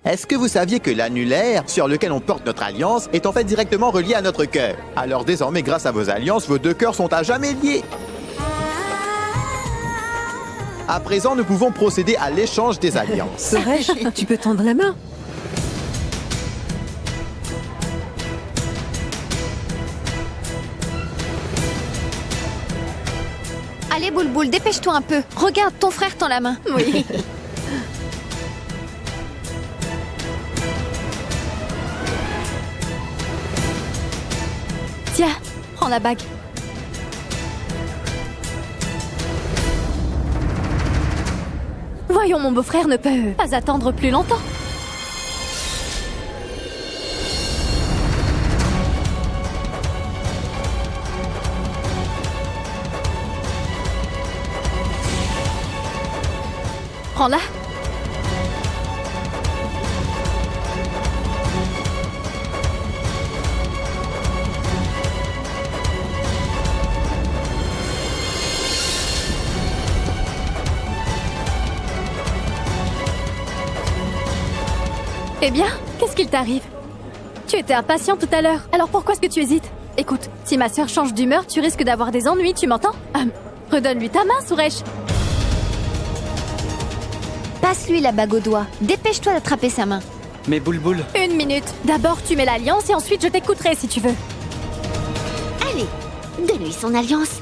Est-ce que vous saviez que l'annulaire, sur lequel on porte notre alliance, est en fait directement relié à notre cœur? Alors désormais, grâce à vos alliances, vos deux cœurs sont à jamais liés. À présent, nous pouvons procéder à l'échange des alliances. Suresh, tu peux tendre la main. Allez, Boulboul, dépêche-toi un peu. Regarde, ton frère tend la main. Oui. Tiens, prends la bague. Voyons, mon beau-frère ne peut pas attendre plus longtemps. Prends-la. Eh bien, qu'est-ce qu'il t'arrive? Tu étais impatient tout à l'heure, alors pourquoi est-ce que tu hésites? Écoute, si ma sœur change d'humeur, tu risques d'avoir des ennuis, tu m'entends? Redonne-lui ta main, Suresh. Passe-lui la bague au doigt. Dépêche-toi d'attraper sa main. Mais Boulboul... 1 minute. D'abord, tu mets l'alliance et ensuite je t'écouterai si tu veux. Allez, donne-lui son alliance.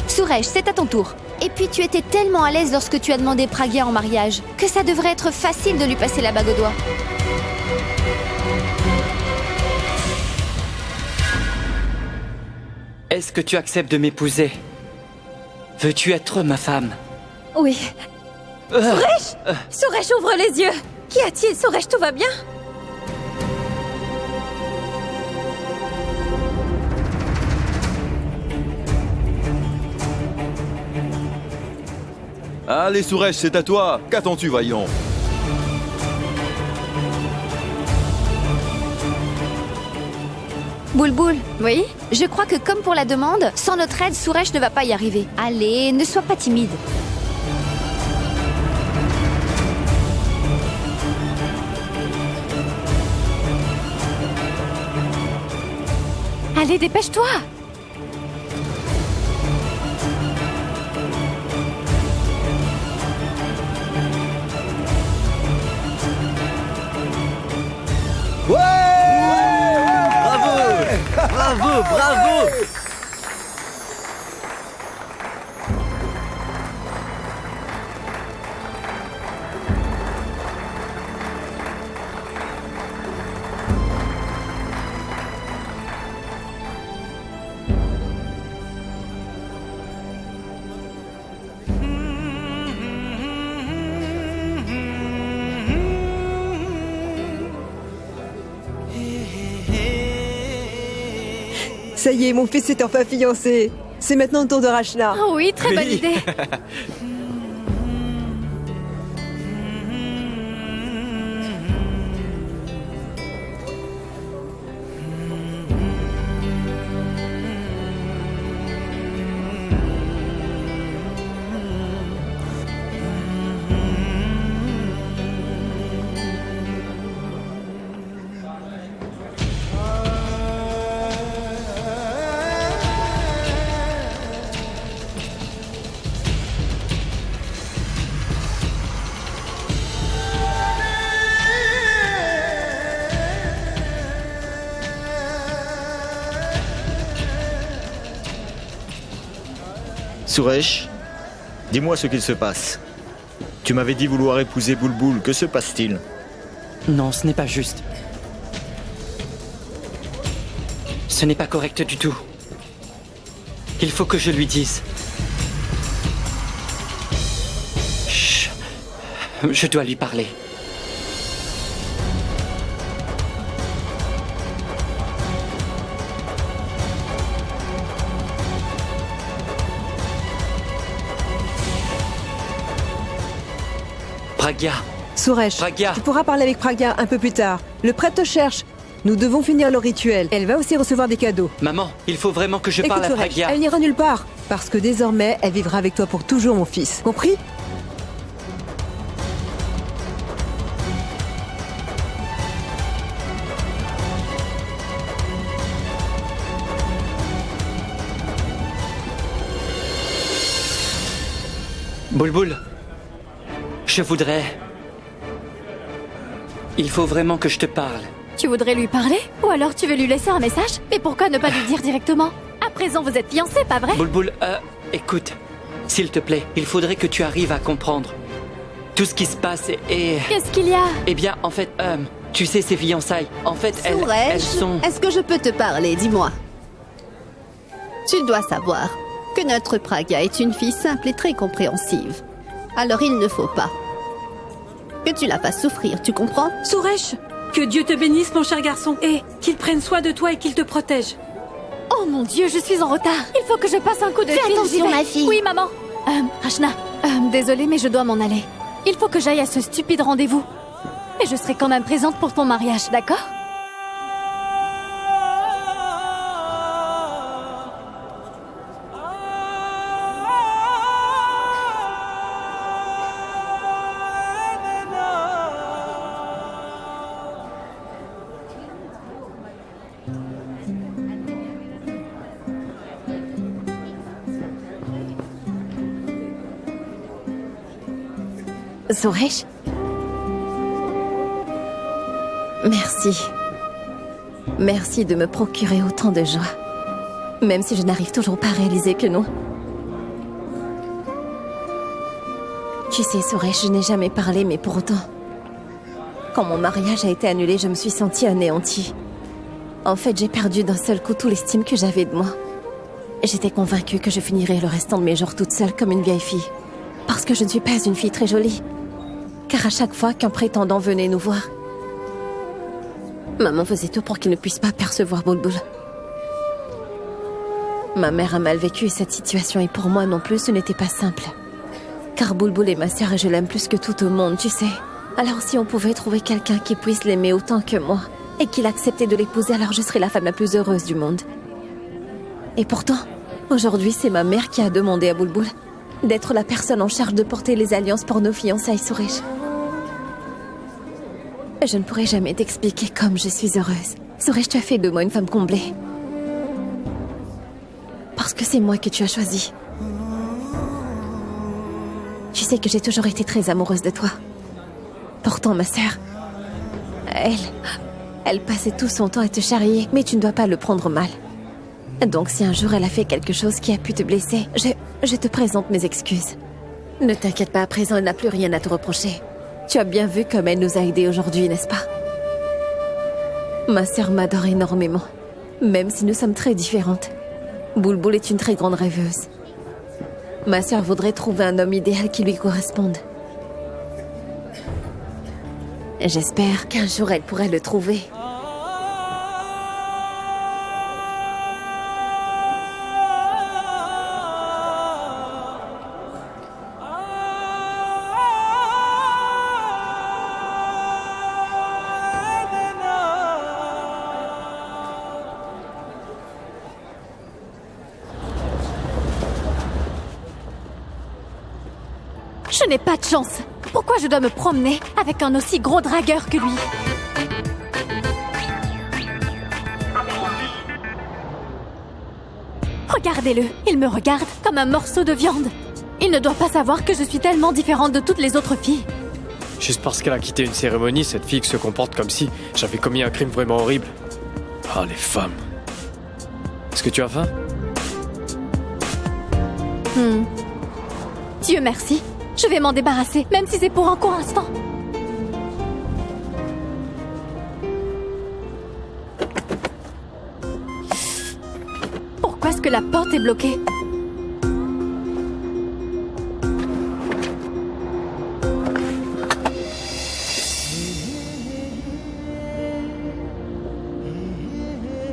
Suresh, c'est à ton tour. Et puis tu étais tellement à l'aise lorsque tu as demandé Pragya en mariage que ça devrait être facile de lui passer la bague au doigt. Est-ce que tu acceptes de m'épouser? Veux-tu être ma femme? Oui. Suresh, ouvre les yeux. Qu'y a-t-il, Suresh, tout va bien? Allez, Suresh, c'est à toi. Qu'attends-tu, voyons? Boulboul. Oui? Je crois que comme pour la demande, sans notre aide, Suresh ne va pas y arriver. Allez, ne sois pas timide. Allez, dépêche-toi! Bravo, bravo! Ça y est, mon fils est enfin fiancé. C'est maintenant le tour de Rachna. Oh oui, très bonne idée. Suresh, dis-moi ce qu'il se passe. Tu m'avais dit vouloir épouser Boulboul, que se passe-t-il? Non, ce n'est pas juste. Ce n'est pas correct du tout. Il faut que je lui dise. Chut. Je dois lui parler. Pragya. Suresh, Pragya. tu pourras parler avec Pragya un peu plus tard. Le prêtre te cherche. Nous devons finir le rituel. Elle va aussi recevoir des cadeaux. Maman, il faut vraiment que je Écoute, parle à Suresh, Pragya. elle n'ira nulle part. Parce que désormais, elle vivra avec toi pour toujours, mon fils. Compris? Bulbul, je voudrais... Il faut vraiment que je te parle. Tu voudrais lui parler? Ou alors tu veux lui laisser un message? Mais pourquoi ne pas lui dire directement? À présent, vous êtes fiancés, pas vrai? Bulbul, écoute, s'il te plaît, il faudrait que tu arrives à comprendre tout ce qui se passe et... Qu'est-ce qu'il y a? Eh bien, en fait, tu sais, ces fiançailles, en fait, elles Suresh, sont... est-ce que je peux te parler? Dis-moi. Tu dois savoir que notre Pragya est une fille simple et très compréhensive. Alors il ne faut pas que tu la fasses souffrir, tu comprends? Suresh, que Dieu te bénisse, mon cher garçon, et qu'il prenne soin de toi et qu'il te protège. Oh mon Dieu, je suis en retard. Il faut que je passe un coup de Fais fil. attention, j'y vais. ma fille. Oui, maman. Rachna, désolée, mais je dois m'en aller. Il faut que j'aille à ce stupide rendez-vous. Mais je serai quand même présente pour ton mariage, d'accord? Suresh? Merci. Merci de me procurer autant de joie. Même si je n'arrive toujours pas à réaliser que non. Tu sais, Suresh, je n'ai jamais parlé, mais pour autant... Quand mon mariage a été annulé, je me suis sentie anéantie. En fait, j'ai perdu d'un seul coup tout l'estime que j'avais de moi. J'étais convaincue que je finirais le restant de mes jours toute seule comme une vieille fille. Parce que je ne suis pas une fille très jolie. Car à chaque fois qu'un prétendant venait nous voir, maman faisait tout pour qu'il ne puisse pas percevoir Bulbul. Ma mère a mal vécu cette situation et pour moi non plus ce n'était pas simple. Car Bulbul est ma sœur et je l'aime plus que tout au monde, tu sais. Alors si on pouvait trouver quelqu'un qui puisse l'aimer autant que moi et qu'il acceptait de l'épouser, alors je serais la femme la plus heureuse du monde. Et pourtant, aujourd'hui c'est ma mère qui a demandé à Bulbul d'être la personne en charge de porter les alliances pour nos fiançailles, Suresh. Je ne pourrai jamais t'expliquer comme je suis heureuse. Suresh, tu as fait de moi une femme comblée. Parce que c'est moi que tu as choisi. Tu sais que j'ai toujours été très amoureuse de toi. Pourtant, ma sœur, elle passait tout son temps à te charrier, mais tu ne dois pas le prendre mal. Donc si un jour elle a fait quelque chose qui a pu te blesser, je te présente mes excuses. Ne t'inquiète pas, à présent elle n'a plus rien à te reprocher. Tu as bien vu comme elle nous a aidés aujourd'hui, n'est-ce pas? Ma sœur m'adore énormément, même si nous sommes très différentes. Bulbul est une très grande rêveuse. Ma sœur voudrait trouver un homme idéal qui lui corresponde. J'espère qu'un jour elle pourrait le trouver. Je n'ai pas de chance. Pourquoi je dois me promener avec un aussi gros dragueur que lui? Regardez-le, il me regarde comme un morceau de viande. Il ne doit pas savoir que je suis tellement différente de toutes les autres filles. Juste parce qu'elle a quitté une cérémonie, cette fille se comporte comme si j'avais commis un crime vraiment horrible. Ah, les femmes. Est-ce que tu as faim? Dieu merci. Je vais m'en débarrasser, même si c'est pour un court instant. Pourquoi est-ce que la porte est bloquée?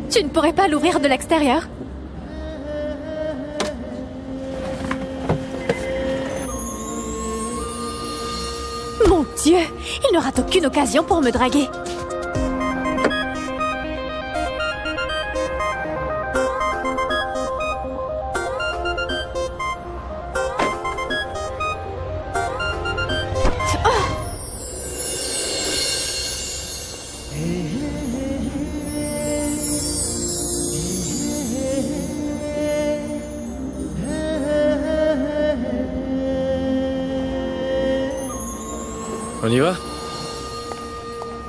Tu ne pourrais pas l'ouvrir de l'extérieur? Mon Dieu, il ne rate aucune occasion pour me draguer. On y va?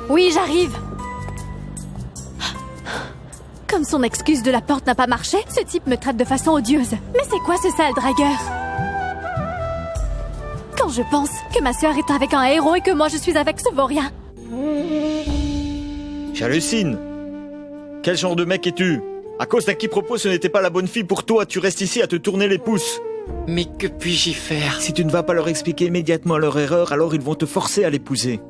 Oui, j'arrive. Comme son excuse de la porte n'a pas marché, ce type me traite de façon odieuse. Mais c'est quoi ce sale dragueur? Quand je pense que ma sœur est avec un héros et que moi je suis avec ce vaurien. J'hallucine. Quel genre de mec es-tu? À cause d'un quiproquo, ce n'était pas la bonne fille pour toi. Tu restes ici à te tourner les pouces. Mais que puis-je y faire? Si tu ne vas pas leur expliquer immédiatement leur erreur, alors ils vont te forcer à l'épouser.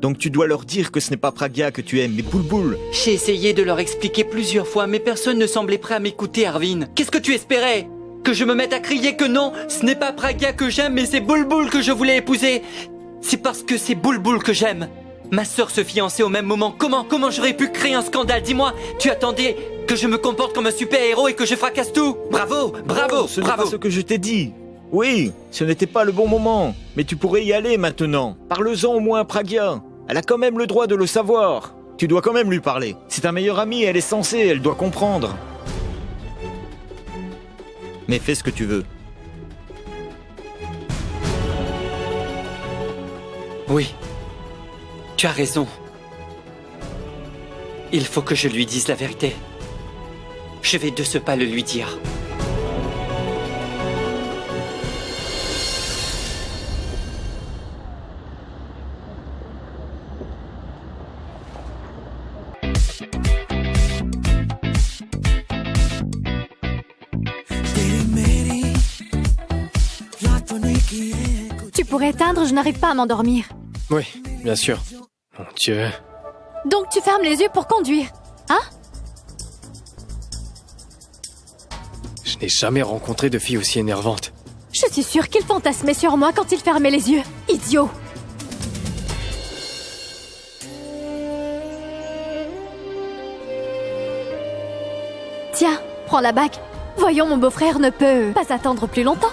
Donc tu dois leur dire que ce n'est pas Pragya que tu aimes, mais Bulbul. J'ai essayé de leur expliquer plusieurs fois, mais personne ne semblait prêt à m'écouter, Arvin. Qu'est-ce que tu espérais? Que je me mette à crier que non, ce n'est pas Pragya que j'aime, mais c'est Bulbul que je voulais épouser. C'est parce que c'est Bulbul que j'aime. Ma sœur se fiançait au même moment. Comment j'aurais pu créer un scandale? Dis-moi, tu attendais que je me comporte comme un super-héros et que je fracasse tout? Bravo, bravo, Ce n'est bravo. pas ce que je t'ai dit. Oui, ce n'était pas le bon moment. Mais tu pourrais y aller maintenant. Parle-en au moins à Pragya. Elle a quand même le droit de le savoir. Tu dois quand même lui parler. C'est ta meilleure amie, elle est censée, elle doit comprendre. Mais fais ce que tu veux. Oui, tu as raison. Il faut que je lui dise la vérité. Je vais de ce pas le lui dire. Tu pourrais éteindre, je n'arrive pas à m'endormir. Oui, bien sûr. Mon Dieu. Donc tu fermes les yeux pour conduire, hein? Je n'ai jamais rencontré de fille aussi énervante. Je suis sûre qu'il fantasmait sur moi quand il fermait les yeux. Idiot! Tiens, prends la bague. Voyons, mon beau-frère ne peut pas attendre plus longtemps.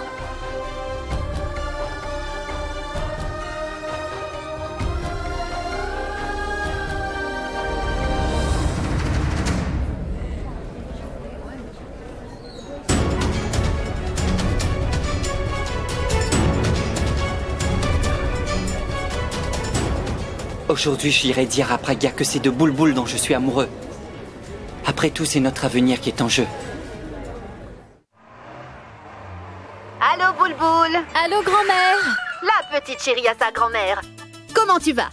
Aujourd'hui, j'irai dire à Pragya que c'est de Bulbul dont je suis amoureux. Après tout, c'est notre avenir qui est en jeu. Allô, Bulbul? Allô, grand-mère? La petite chérie à sa grand-mère. Comment tu vas?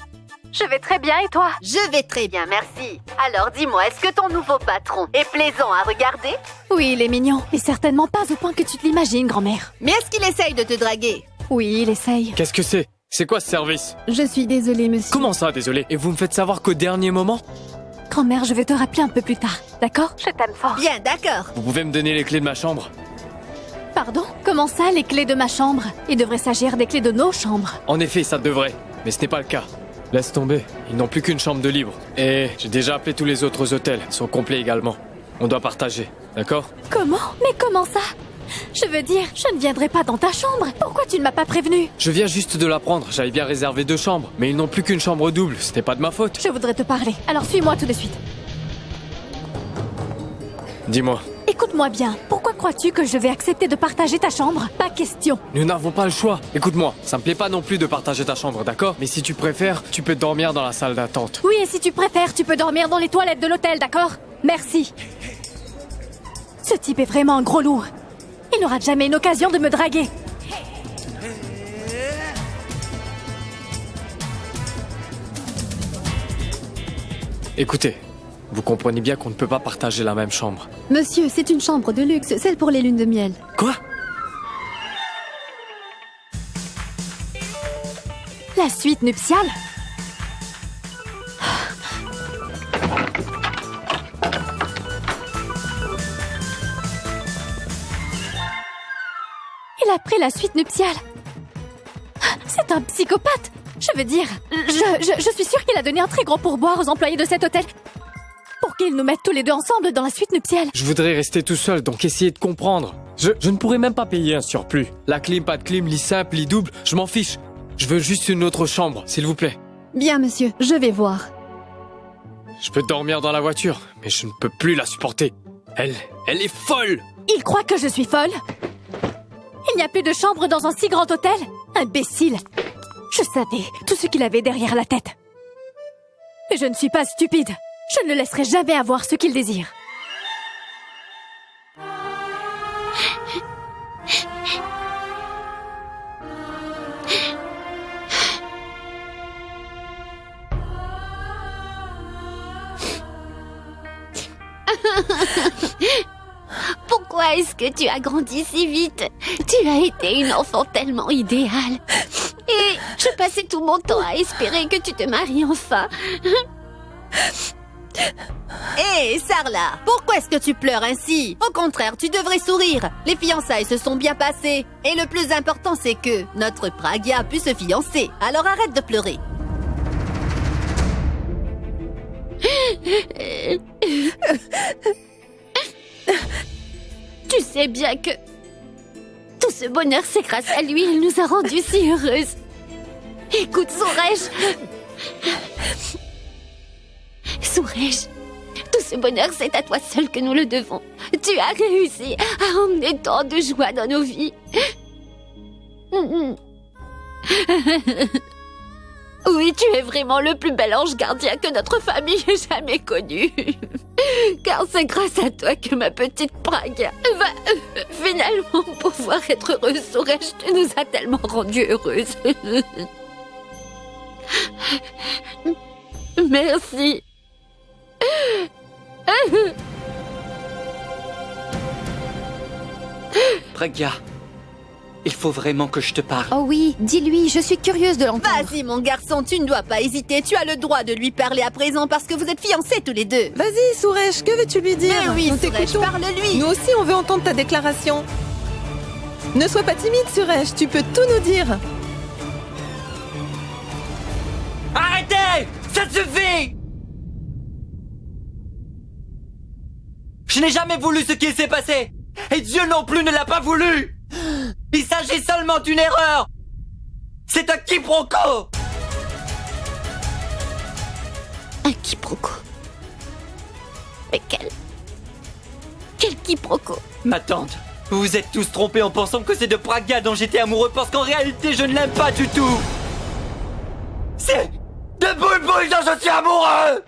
Je vais très bien et toi? Je vais très bien, merci. Alors dis-moi, est-ce que ton nouveau patron est plaisant à regarder? Oui, il est mignon, mais certainement pas au point que tu te l'imagines, grand-mère. Mais est-ce qu'il essaye de te draguer? Oui, il essaye. Qu'est-ce que c'est? C'est quoi ce service? Je suis désolée, monsieur. Comment ça, désolé? Et vous me faites savoir qu'au dernier moment? Grand-mère, je vais te rappeler un peu plus tard, d'accord? Je t'aime fort. Bien, d'accord. Vous pouvez me donner les clés de ma chambre? Pardon? Comment ça, les clés de ma chambre? Il devrait s'agir des clés de nos chambres. En effet, ça devrait. Mais ce n'est pas le cas. Laisse tomber. Ils n'ont plus qu'une chambre de libre. Et j'ai déjà appelé tous les autres hôtels. Ils sont complets également. On doit partager. D'accord? Comment? Mais comment ça? Je veux dire, je ne viendrai pas dans ta chambre. Pourquoi tu ne m'as pas prévenu? Je viens juste de l'apprendre. J'avais bien réservé 2 chambres. Mais ils n'ont plus qu'une chambre double. Ce n'est pas de ma faute. Je voudrais te parler. Alors suis-moi tout de suite. Dis-moi. Écoute-moi bien. Pourquoi crois-tu que je vais accepter de partager ta chambre? Pas question. Nous n'avons pas le choix. Écoute-moi, ça me plaît pas non plus de partager ta chambre, d'accord? Mais si tu préfères, tu peux dormir dans la salle d'attente. Oui, et si tu préfères, tu peux dormir dans les toilettes de l'hôtel, d'accord? Merci. Ce type est vraiment un gros lourd. Il n'aura jamais une occasion de me draguer. Écoutez, vous comprenez bien qu'on ne peut pas partager la même chambre. Monsieur, c'est une chambre de luxe, celle pour les lunes de miel. Quoi? La suite nuptiale? Il a pris la suite nuptiale. C'est un psychopathe. Je veux dire, je suis sûre qu'il a donné un très gros pourboire aux employés de cet hôtel pour qu'ils nous mettent tous les deux ensemble dans la suite nuptiale. Je voudrais rester tout seul, donc essayez de comprendre. Je ne pourrais même pas payer un surplus. La clim, pas de clim, lit simple, lit double, je m'en fiche. Je veux juste une autre chambre, s'il vous plaît. Bien, monsieur, je vais voir. Je peux dormir dans la voiture, mais je ne peux plus la supporter. Elle est folle! Il croit que je suis folle? Il n'y a plus de chambre dans un si grand hôtel? Imbécile! Je savais tout ce qu'il avait derrière la tête. Et je ne suis pas stupide. Je ne le laisserai jamais avoir ce qu'il désire. Pourquoi est-ce que tu as grandi si vite? Tu as été une enfant tellement idéale. Et je passais tout mon temps à espérer que tu te maries enfin. Hé, Sarla, pourquoi est-ce que tu pleures ainsi? Au contraire, tu devrais sourire. Les fiançailles se sont bien passées. Et le plus important, c'est que notre Pragya a pu se fiancer. Alors arrête de pleurer. Tu sais bien que tout ce bonheur, c'est grâce à lui. Il nous a rendus si heureuses. Écoute, Suresh, tout ce bonheur, c'est à toi seul que nous le devons. Tu as réussi à emmener tant de joie dans nos vies. Oui, tu es vraiment le plus bel ange gardien que notre famille ait jamais connu. Car c'est grâce à toi que ma petite Pragya va finalement pouvoir être heureuse. Suresh, tu nous as tellement rendus heureuses. Merci. Pragya, il faut vraiment que je te parle. Oh oui, dis-lui, je suis curieuse de l'entendre. Vas-y, mon garçon, tu ne dois pas hésiter. Tu as le droit de lui parler à présent parce que vous êtes fiancés tous les deux. Vas-y, Suresh, que veux-tu lui dire? Mais oui, Nous Suresh, t'écoutons. parle-lui. Nous aussi, on veut entendre ta déclaration. Ne sois pas timide, Suresh, tu peux tout nous dire. Arrêtez! Ça suffit! Je n'ai jamais voulu ce qui s'est passé! Et Dieu non plus ne l'a pas voulu! Il s'agit seulement d'une erreur! C'est un quiproquo! Un quiproquo. Mais quel quiproquo? Ma tante, vous vous êtes tous trompés en pensant que c'est de Pragya dont j'étais amoureux parce qu'en réalité je ne l'aime pas du tout! C'est de Bulbul dont je suis amoureux!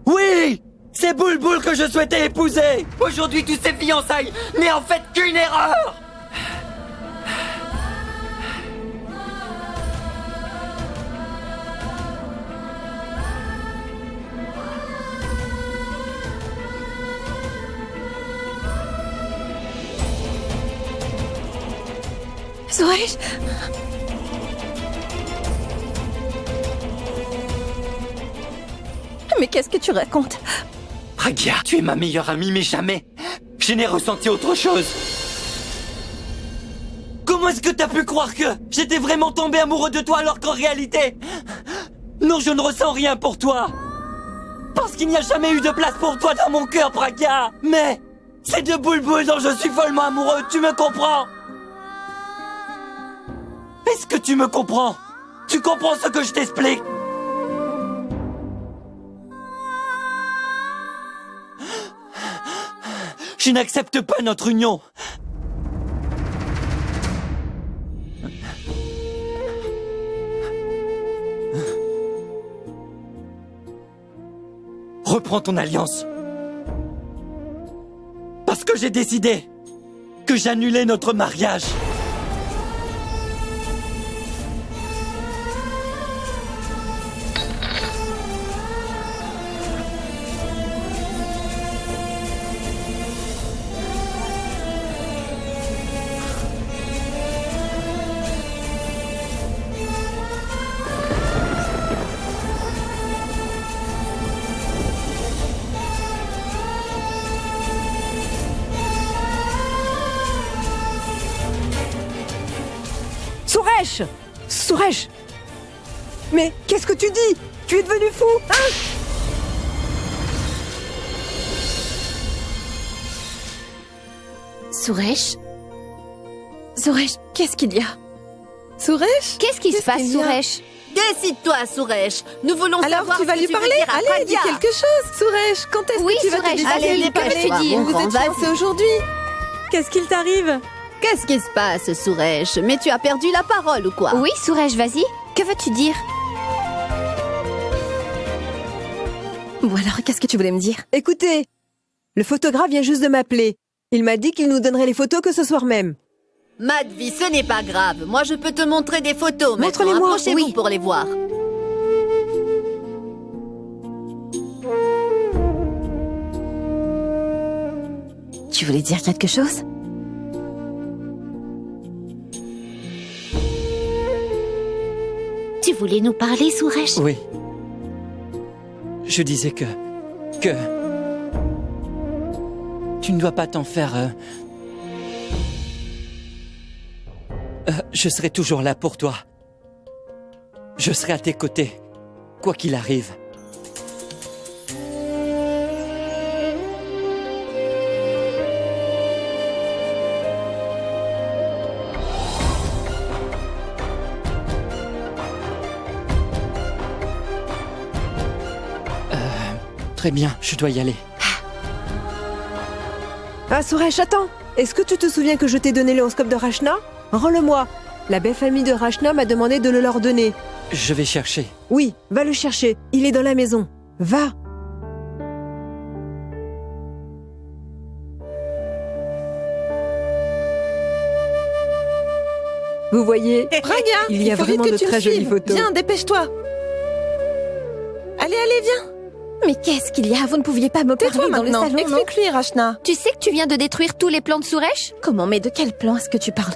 Oui! C'est Bulbul que je souhaitais épouser! Aujourd'hui, toutes ces fiançailles n'est en fait qu'une erreur! Suresh. Mais qu'est-ce que tu racontes? Pragya, tu es ma meilleure amie, mais jamais je n'ai ressenti autre chose. Comment est-ce que t'as pu croire que j'étais vraiment tombé amoureux de toi alors qu'en réalité... Non, je ne ressens rien pour toi. Parce qu'il n'y a jamais eu de place pour toi dans mon cœur, Pragya. Mais c'est de Bulbul dont je suis follement amoureux, tu me comprends? Est-ce que tu me comprends? Tu comprends ce que je t'explique? Je n'accepte pas notre union. Reprends ton alliance. Parce que j'ai décidé que j'annulais notre mariage. Suresh! Suresh! Mais qu'est-ce que tu dis? Tu es devenu fou, hein? Suresh? Suresh, qu'est-ce qu'il y a? Suresh? Qu'est-ce qui se passe, qu'il y a? Suresh? Décide-toi, Suresh. Nous voulons Alors savoir tu vas ce que lui tu veux parler? dire à Allez, dis Pragya. quelque chose, Suresh. Quand est-ce Oui, que tu vas te Suresh, décider allez, de lui parler? dépêche-toi, mon Vous grand, êtes fiancés vas-y. aujourd'hui? Qu'est-ce qu'il t'arrive? Qu'est-ce qui se passe, Suresh? Mais tu as perdu la parole ou quoi? Oui, Suresh, vas-y. Que veux-tu dire? Bon alors, qu'est-ce que tu voulais me dire? Écoutez, le photographe vient juste de m'appeler. Il m'a dit qu'il nous donnerait les photos que ce soir même. Madvi, ce n'est pas grave. Moi, je peux te montrer des photos. Montre-les-moi, Maintenant, approchez-vous oui. pour les voir. Tu voulais dire quelque chose? Tu voulais nous parler, Suresh? Oui. Je disais que... Tu ne dois pas t'en faire... je serai toujours là pour toi. Je serai à tes côtés, quoi qu'il arrive. Très bien, je dois y aller. Ah, Suresh, attends. Est-ce que tu te souviens que je t'ai donné l'horoscope de Rachna? Rends-le-moi. La belle famille de Rachna m'a demandé de le leur donner. Je vais chercher. Oui, va le chercher. Il est dans la maison. Va. Vous voyez, Pragya, il y a faut vraiment vite de que tu très le jolies filmes. photos. Viens, dépêche-toi. Allez, allez, viens. Mais qu'est-ce qu'il y a? Vous ne pouviez pas me Tais-toi parler dans le maintenant. salon, non? Explique-lui, Rachna. Tu sais que tu viens de détruire tous les plans de Suresh? Comment? Mais de quel plan est-ce que tu parles?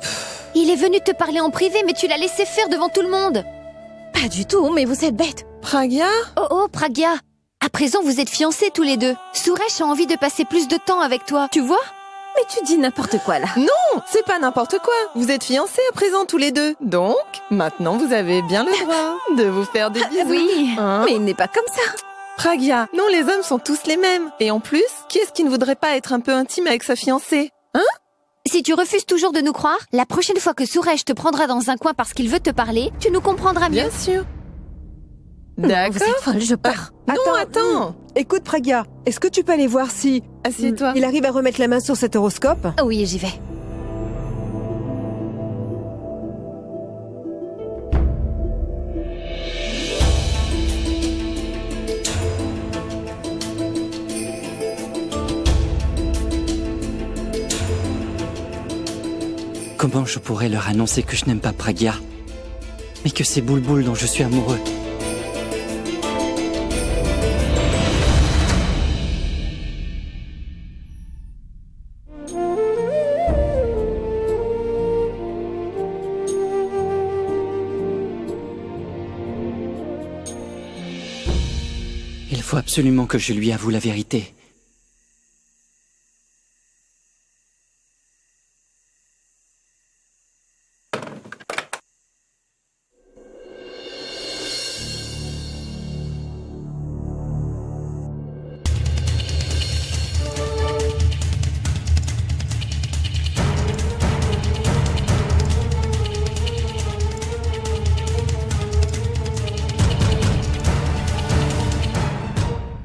Il est venu te parler en privé, mais tu l'as laissé faire devant tout le monde. Pas du tout, mais vous êtes bête. Pragya? Oh, Pragya. À présent, vous êtes fiancés tous les deux. Suresh a envie de passer plus de temps avec toi. Tu vois? Mais tu dis n'importe quoi là. Non, c'est pas n'importe quoi. Vous êtes fiancés à présent tous les deux. Donc, maintenant vous avez bien le droit de vous faire des bisous. Oui, Hein? mais il n'est pas comme ça. Pragya, non, les hommes sont tous les mêmes. Et en plus, qui est-ce qui ne voudrait pas être un peu intime avec sa fiancée? Si tu refuses toujours de nous croire, la prochaine fois que Suresh te prendra dans un coin parce qu'il veut te parler, tu nous comprendras mieux. Bien sûr. Non, D'accord. vous êtes folle, je pars. Non, attends. Écoute, Pragya, est-ce que tu peux aller voir si... Assieds-toi. Il arrive à remettre la main sur cet horoscope? Oui, j'y vais. Comment je pourrais leur annoncer que je n'aime pas Pragya, mais que c'est Boulboul dont je suis amoureux? Il faut absolument que je lui avoue la vérité.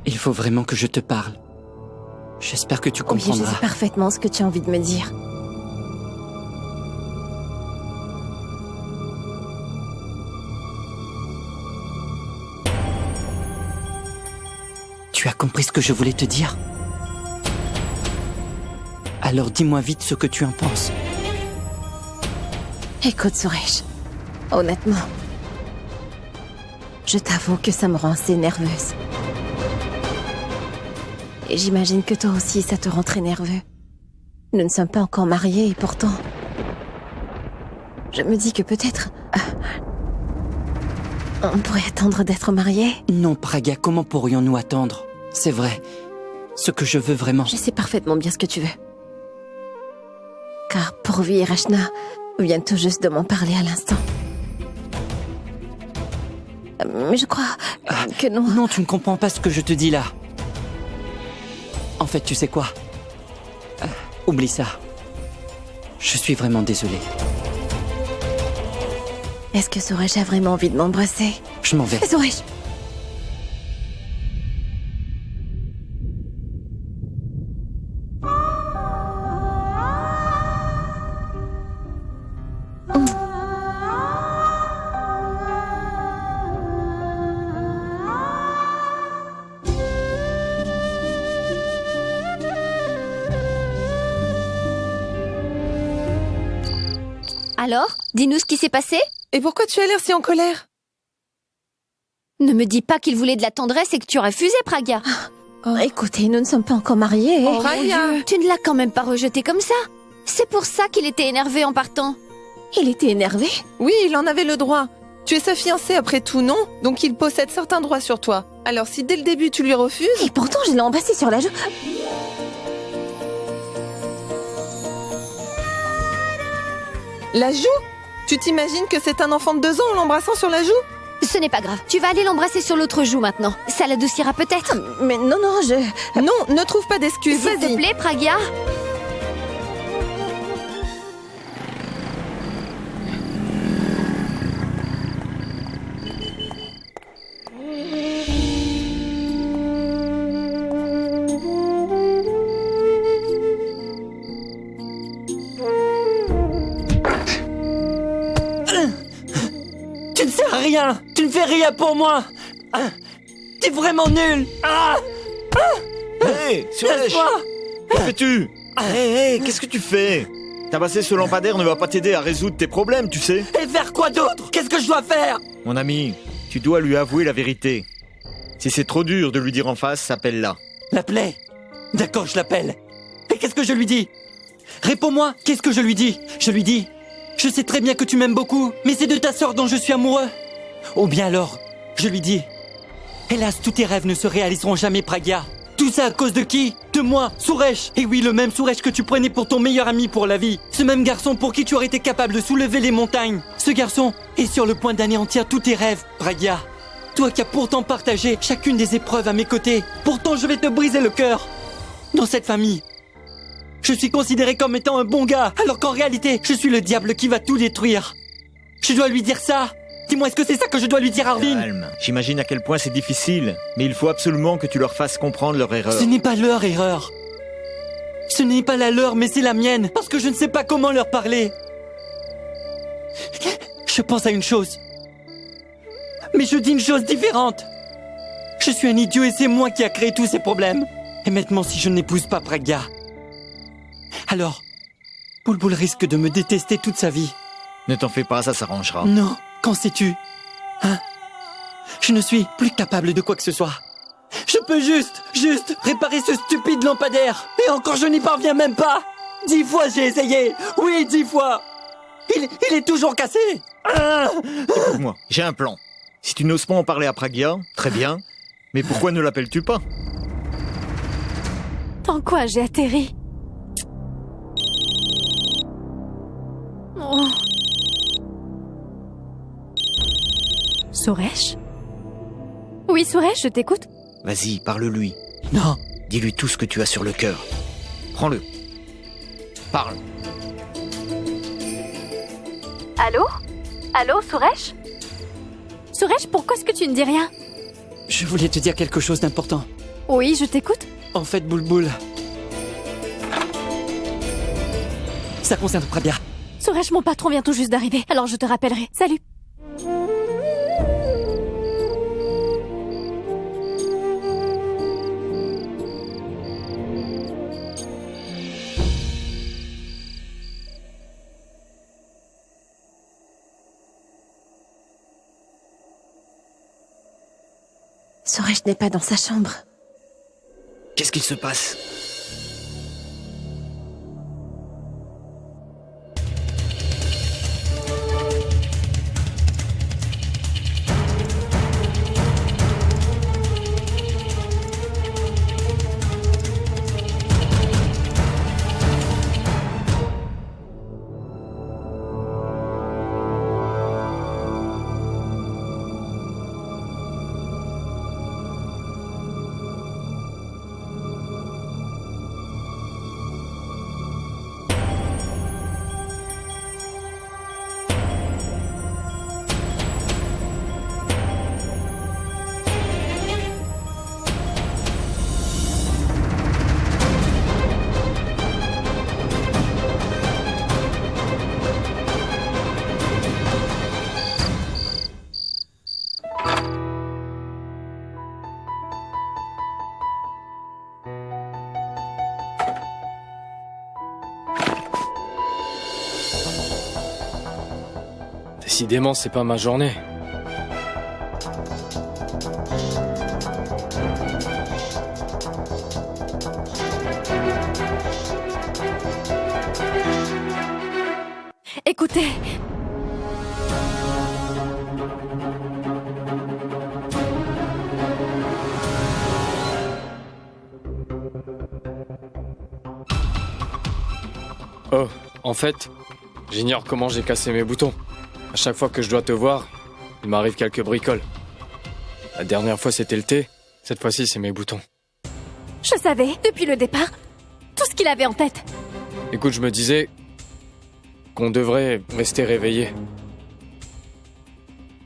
Il faut vraiment que je te parle. J'espère que tu Oui, je comprendras. sais parfaitement ce que tu as envie de me dire. Tu as compris ce que je voulais te dire? Alors dis-moi vite ce que tu en penses. Écoute, Suresh, honnêtement, je t'avoue que ça me rend assez nerveuse. Et j'imagine que toi aussi, ça te rend très nerveux. Nous ne sommes pas encore mariés et pourtant... Je me dis que peut-être... on pourrait attendre d'être mariés. Non, Pragya, comment pourrions-nous attendre? C'est vrai. Ce que je veux vraiment... Je sais parfaitement bien ce que tu veux. Car Purvi et Rachna viennent tout juste de m'en parler à l'instant. Mais je crois que non. Non, tu ne comprends pas ce que je te dis là. En fait, tu sais quoi? Oublie ça. Je suis vraiment désolé. Est-ce que Suresh a vraiment envie de m'embrasser? Je m'en vais. Suresh! Alors, dis-nous ce qui s'est passé. Et pourquoi tu as l'air si en colère? Ne me dis pas qu'il voulait de la tendresse et que tu as refusé, Pragya. Écoutez, nous ne sommes pas encore mariés. Oh, mon Dieu. Tu ne l'as quand même pas rejeté comme ça. C'est pour ça qu'il était énervé en partant. Il était énervé? Oui, il en avait le droit. Tu es sa fiancée après tout, non? Donc il possède certains droits sur toi. Alors si dès le début tu lui refuses... Et pourtant, je l'ai embrassé sur la joue. La joue? Tu t'imagines que c'est un enfant de 2 ans en l'embrassant sur la joue? Ce n'est pas grave. Tu vas aller l'embrasser sur l'autre joue maintenant. Ça l'adoucira peut-être. Mais non, je... Non, ne trouve pas d'excuses. S'il te plaît, Pragya. Tu ne sers à rien. Tu ne fais rien pour moi. T'es vraiment nul. Hé, Suresh! Laisse-moi. Que fais-tu? Hé, qu'est-ce que tu fais? Tabasser ce lampadaire ne va pas t'aider à résoudre tes problèmes, tu sais. Et faire quoi d'autre? Qu'est-ce que je dois faire? Mon ami, tu dois lui avouer la vérité. Si c'est trop dur de lui dire en face, appelle-la. L'appelez. D'accord, je l'appelle. Et qu'est-ce que je lui dis? Réponds-moi, qu'est-ce que je lui dis? Je lui dis, je sais très bien que tu m'aimes beaucoup, mais c'est de ta sœur dont je suis amoureux. Ou bien alors, je lui dis, hélas, tous tes rêves ne se réaliseront jamais, Pragya. Tout ça à cause de qui? De moi, Suresh. Et oui, le même Suresh que tu prenais pour ton meilleur ami pour la vie. Ce même garçon pour qui tu aurais été capable de soulever les montagnes. Ce garçon est sur le point d'anéantir tous tes rêves, Pragya. Toi qui as pourtant partagé chacune des épreuves à mes côtés. Pourtant, je vais te briser le cœur. Dans cette famille, je suis considéré comme étant un bon gars, alors qu'en réalité, je suis le diable qui va tout détruire. Je dois lui dire ça? Dis-moi, est-ce que c'est ça que je dois lui dire, Arvin? Calme. J'imagine à quel point c'est difficile, mais il faut absolument que tu leur fasses comprendre leur erreur. Ce n'est pas leur erreur. Ce n'est pas la leur, mais c'est la mienne, parce que je ne sais pas comment leur parler. Je pense à une chose. Mais je dis une chose différente. Je suis un idiot et c'est moi qui a créé tous ces problèmes. Et maintenant, si je n'épouse pas Pragya, alors, Bulbul risque de me détester toute sa vie. Ne t'en fais pas, ça s'arrangera. Non, qu'en sais-tu? Hein? Je ne suis plus capable de quoi que ce soit. Je peux juste réparer ce stupide lampadaire. Et encore, je n'y parviens même pas. 10 fois j'ai essayé. Oui, 10 fois. Il est toujours cassé. Écoute-moi, j'ai un plan. Si tu n'oses pas en parler à Pragya, très bien. Mais pourquoi ne l'appelles-tu pas? Dans quoi j'ai atterri? Oh. Suresh? Oui, Suresh, je t'écoute. Vas-y, parle-lui. Non. Dis-lui tout ce que tu as sur le cœur. Prends-le. Parle. Allô? Allô, Suresh? Suresh, pourquoi est-ce que tu ne dis rien? Je voulais te dire quelque chose d'important. Oui, je t'écoute. En fait, Bulbul, ça concerne Pragya. Suresh, mon patron vient tout juste d'arriver, alors je te rappellerai. Salut. Suresh n'est pas dans sa chambre. Qu'est-ce qu'il se passe? Décidément, c'est pas ma journée. Écoutez... Oh, en fait, j'ignore comment j'ai cassé mes boutons. À chaque fois que je dois te voir, il m'arrive quelques bricoles. La dernière fois, c'était le thé. Cette fois-ci, c'est mes boutons. Je savais, depuis le départ, tout ce qu'il avait en tête. Écoute, je me disais qu'on devrait rester réveillé.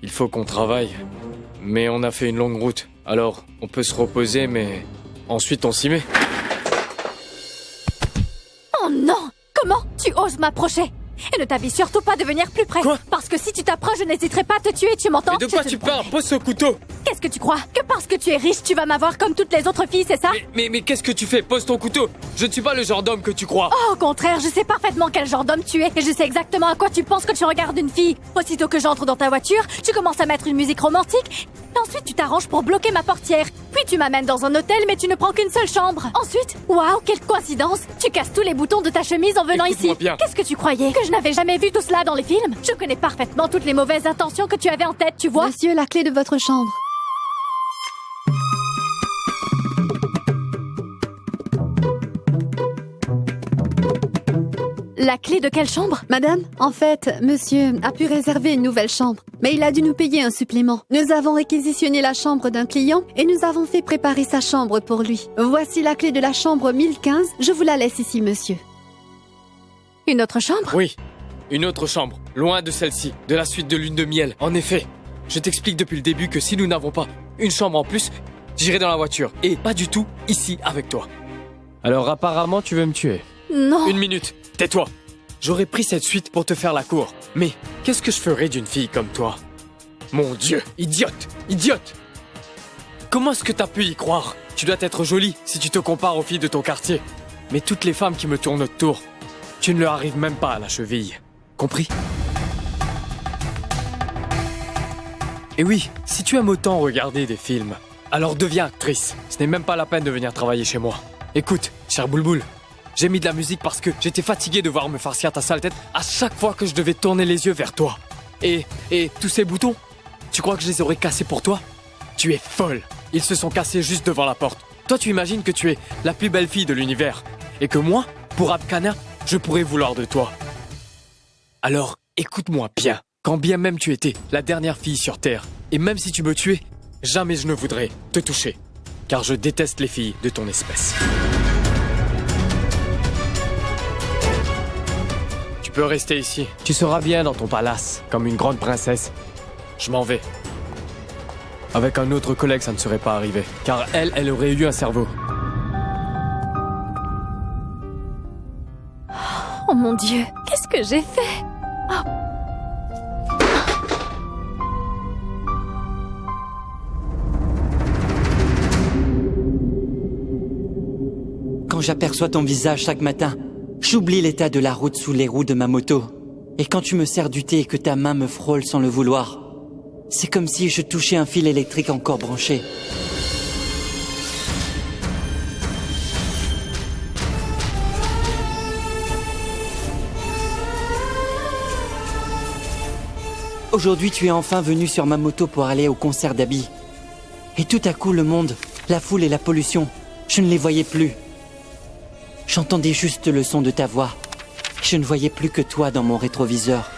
Il faut qu'on travaille. Mais on a fait une longue route. Alors, on peut se reposer, mais ensuite on s'y met. Oh non! Comment tu oses m'approcher? Et ne t'habille surtout pas de venir plus près. Quoi? Parce que si tu t'approches, je n'hésiterai pas à te tuer, tu m'entends? Mais de quoi tu parles? Pose ce couteau! Qu'est-ce que tu crois? Que parce que tu es riche, tu vas m'avoir comme toutes les autres filles, c'est ça? Mais qu'est-ce que tu fais? Pose ton couteau! Je ne suis pas le genre d'homme que tu crois! Oh, au contraire, je sais parfaitement quel genre d'homme tu es et je sais exactement à quoi tu penses quand tu regardes une fille. Aussitôt que j'entre dans ta voiture, tu commences à mettre une musique romantique et ensuite tu t'arranges pour bloquer ma portière. Puis tu m'amènes dans un hôtel mais tu ne prends qu'une seule chambre. Ensuite, waouh, quelle coïncidence! Tu casses tous les boutons de ta chemise en venant ici. Écoute-moi bien. Qu'est-ce que tu croyais? Que je n'avais jamais vu tout cela dans les films? Je connais parfaitement toutes les mauvaises intentions que tu avais en tête, tu vois? Monsieur, la clé de votre chambre. La clé de quelle chambre? Madame, en fait, monsieur a pu réserver une nouvelle chambre, mais il a dû nous payer un supplément. Nous avons réquisitionné la chambre d'un client et nous avons fait préparer sa chambre pour lui. Voici la clé de la chambre 1015. Je vous la laisse ici, monsieur. Une autre chambre? Oui, une autre chambre, loin de celle-ci, de la suite de lune de miel. En effet, je t'explique depuis le début que si nous n'avons pas une chambre en plus, j'irai dans la voiture et pas du tout ici avec toi. Alors apparemment tu veux me tuer. Non. Une minute, tais-toi. J'aurais pris cette suite pour te faire la cour. Mais qu'est-ce que je ferais d'une fille comme toi? Mon Dieu, idiote, idiote! Comment est-ce que t'as pu y croire? Tu dois être jolie si tu te compares aux filles de ton quartier. Mais toutes les femmes qui me tournent autour, tu ne leur arrives même pas à la cheville. Compris? Et oui, si tu aimes autant regarder des films, alors deviens actrice. Ce n'est même pas la peine de venir travailler chez moi. Écoute, cher Boulboul, j'ai mis de la musique parce que j'étais fatigué de voir me farcir ta sale tête à chaque fois que je devais tourner les yeux vers toi. Et tous ces boutons, tu crois que je les aurais cassés pour toi? Tu es folle. Ils se sont cassés juste devant la porte. Toi, tu imagines que tu es la plus belle fille de l'univers. Et que moi, pour Abkana, je pourrais vouloir de toi. Alors, écoute-moi bien. Quand bien même tu étais la dernière fille sur Terre, et même si tu me tuais, jamais je ne voudrais te toucher. Car je déteste les filles de ton espèce. Tu peux rester ici. Tu seras bien dans ton palace, comme une grande princesse. Je m'en vais. Avec un autre collègue, ça ne serait pas arrivé. Car elle aurait eu un cerveau. Oh mon Dieu, qu'est-ce que j'ai fait? Oh. Quand j'aperçois ton visage chaque matin, j'oublie l'état de la route sous les roues de ma moto. Et quand tu me sers du thé et que ta main me frôle sans le vouloir, c'est comme si je touchais un fil électrique encore branché. Aujourd'hui, tu es enfin venu sur ma moto pour aller au concert d'Abby. Et tout à coup, le monde, la foule et la pollution, je ne les voyais plus. J'entendais juste le son de ta voix. Je ne voyais plus que toi dans mon rétroviseur.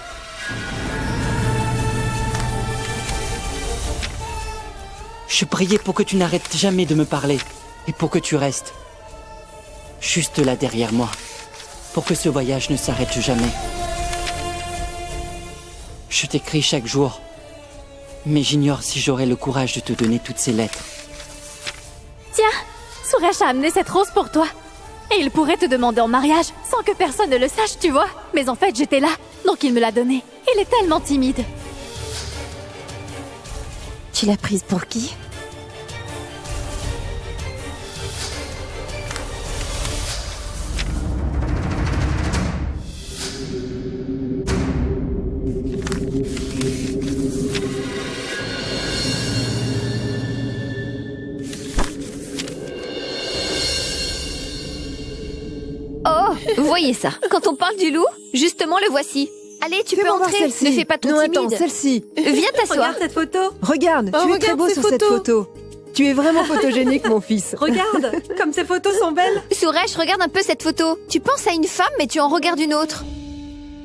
Je priais pour que tu n'arrêtes jamais de me parler et pour que tu restes juste là derrière moi, pour que ce voyage ne s'arrête jamais. Je t'écris chaque jour, mais j'ignore si j'aurai le courage de te donner toutes ces lettres. Tiens, Suresh a amené cette rose pour toi. Et il pourrait te demander en mariage sans que personne ne le sache, tu vois. Mais en fait, j'étais là, donc il me l'a donnée. Il est tellement timide. Tu l'as prise pour qui? Oh, voyez ça. Quand on parle du loup, justement le voici. Allez, tu peux Fais-moi voir entrer. celle-ci. Ne fais pas ton Non, timide. attends, celle-ci. Viens t'asseoir. Regarde cette photo. Regarde, tu es très regarde beau ces sur cette photos. photo. Tu es vraiment photogénique, mon fils. Regarde, comme ces photos sont belles. Suresh, regarde un peu cette photo. Tu penses à une femme, mais tu en regardes une autre.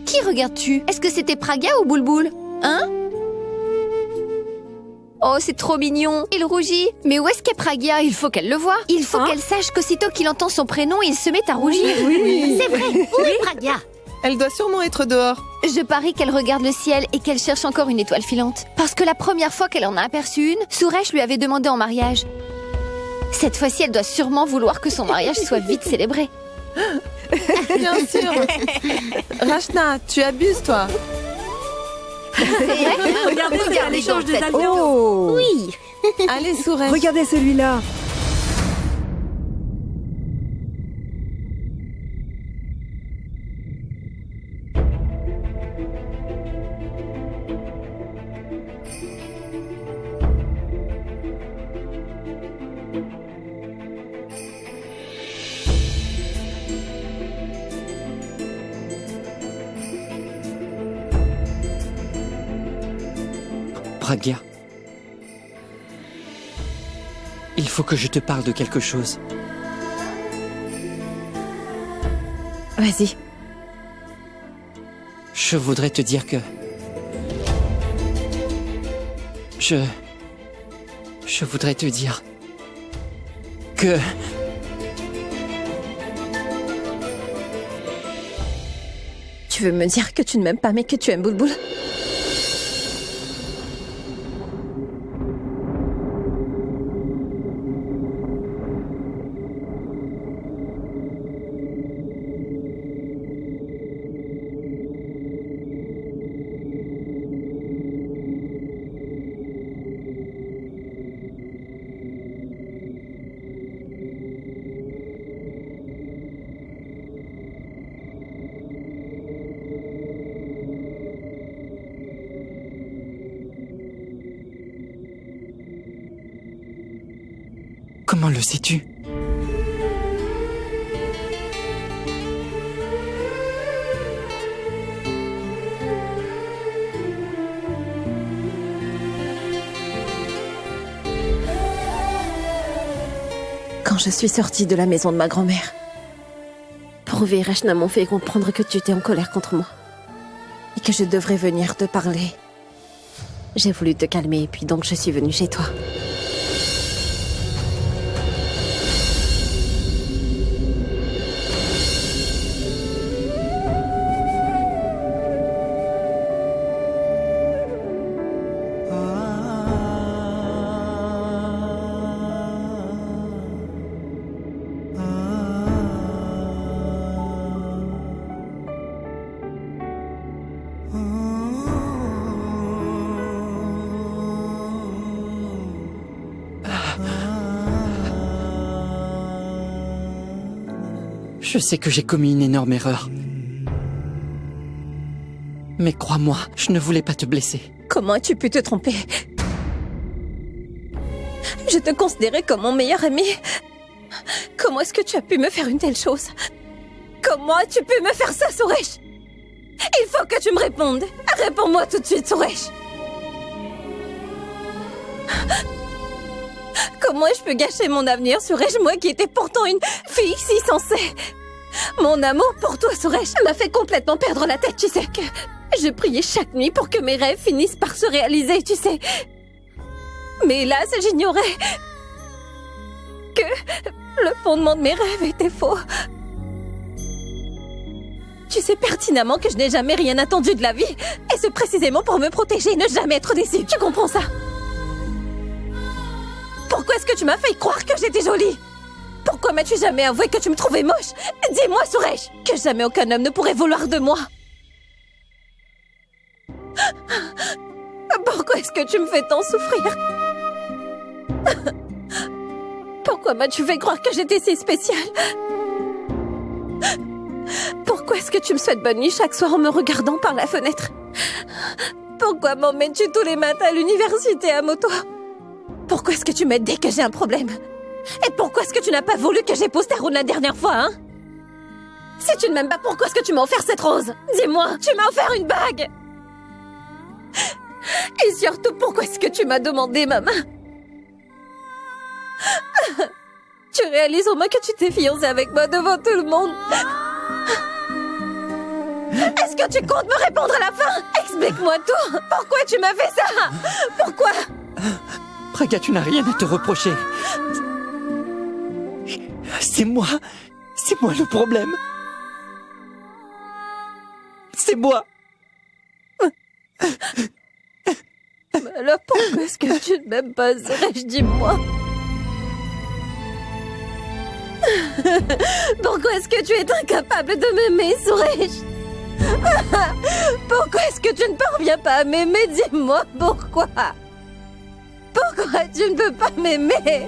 Qui regardes-tu? Est-ce que c'était Pragya ou Bulbul? Hein? Oh, c'est trop mignon. Il rougit. Mais où est-ce qu'est Pragya? Il faut qu'elle le voie. Il faut qu'elle sache qu'aussitôt qu'il entend son prénom, il se met à rougir. Oui. C'est vrai. Où est Pragya? Elle doit sûrement être dehors. Je parie qu'elle regarde le ciel et qu'elle cherche encore une étoile filante. Parce que la première fois qu'elle en a aperçu une, Suresh lui avait demandé en mariage. Cette fois-ci, elle doit sûrement vouloir que son mariage soit vite célébré. Bien sûr. Rachna, tu abuses, toi. Regardez, c'est un échange des alliances. Oh Oui. Allez, Suresh. Regardez celui-là. Pragya. Il faut que je te parle de quelque chose. Vas-y. Je voudrais te dire que... Je voudrais te dire... que... Tu veux me dire que tu ne m'aimes pas mais que tu aimes Bulbul? Comment le sais-tu? Quand je suis sortie de la maison de ma grand-mère, Prouvé et Rachna m'ont fait comprendre que tu étais en colère contre moi. Et que je devrais venir te parler. J'ai voulu te calmer et puis donc je suis venue chez toi. Je sais que j'ai commis une énorme erreur. Mais crois-moi, je ne voulais pas te blesser. Comment as-tu pu te tromper? Je te considérais comme mon meilleur ami. Comment est-ce que tu as pu me faire une telle chose? Comment as-tu pu me faire ça, Suresh? Il faut que tu me répondes. Réponds-moi tout de suite, Suresh. Comment ai-je pu gâcher mon avenir, Suresh, moi qui étais pourtant une fille si sensée? Mon amour pour toi, Suresh, m'a fait complètement perdre la tête, tu sais que... Je priais chaque nuit pour que mes rêves finissent par se réaliser, tu sais. Mais hélas, j'ignorais que le fondement de mes rêves était faux. Tu sais pertinemment que je n'ai jamais rien attendu de la vie. Et c'est précisément pour me protéger et ne jamais être déçue. Tu comprends ça? Pourquoi est-ce que tu m'as fait croire que j'étais jolie? Pourquoi m'as-tu jamais avoué que tu me trouvais moche? Dis-moi, Suresh, que jamais aucun homme ne pourrait vouloir de moi. Pourquoi est-ce que tu me fais tant souffrir? Pourquoi m'as-tu fait croire que j'étais si spéciale? Pourquoi est-ce que tu me souhaites bonne nuit chaque soir en me regardant par la fenêtre? Pourquoi m'emmènes-tu tous les matins à l'université à moto? Pourquoi est-ce que tu m'aides dès que j'ai un problème? Et pourquoi est-ce que tu n'as pas voulu que j'épouse Tarun la dernière fois, hein? Si tu ne m'aimes pas, pourquoi est-ce que tu m'as offert cette rose? Dis-moi, tu m'as offert une bague. Et surtout, pourquoi est-ce que tu m'as demandé ma main? Tu réalises au moins que tu t'es fiancée avec moi devant tout le monde? Est-ce que tu comptes me répondre à la fin? Explique-moi tout. Pourquoi tu m'as fait ça? Pourquoi? Praga, tu n'as rien à te reprocher. C'est moi le problème. C'est moi. Mais alors pourquoi est-ce que tu ne m'aimes pas, Suresh? Dis-moi. Pourquoi est-ce que tu es incapable de m'aimer, Suresh? Pourquoi est-ce que tu ne parviens pas à m'aimer? Dis-moi pourquoi. Pourquoi tu ne peux pas m'aimer?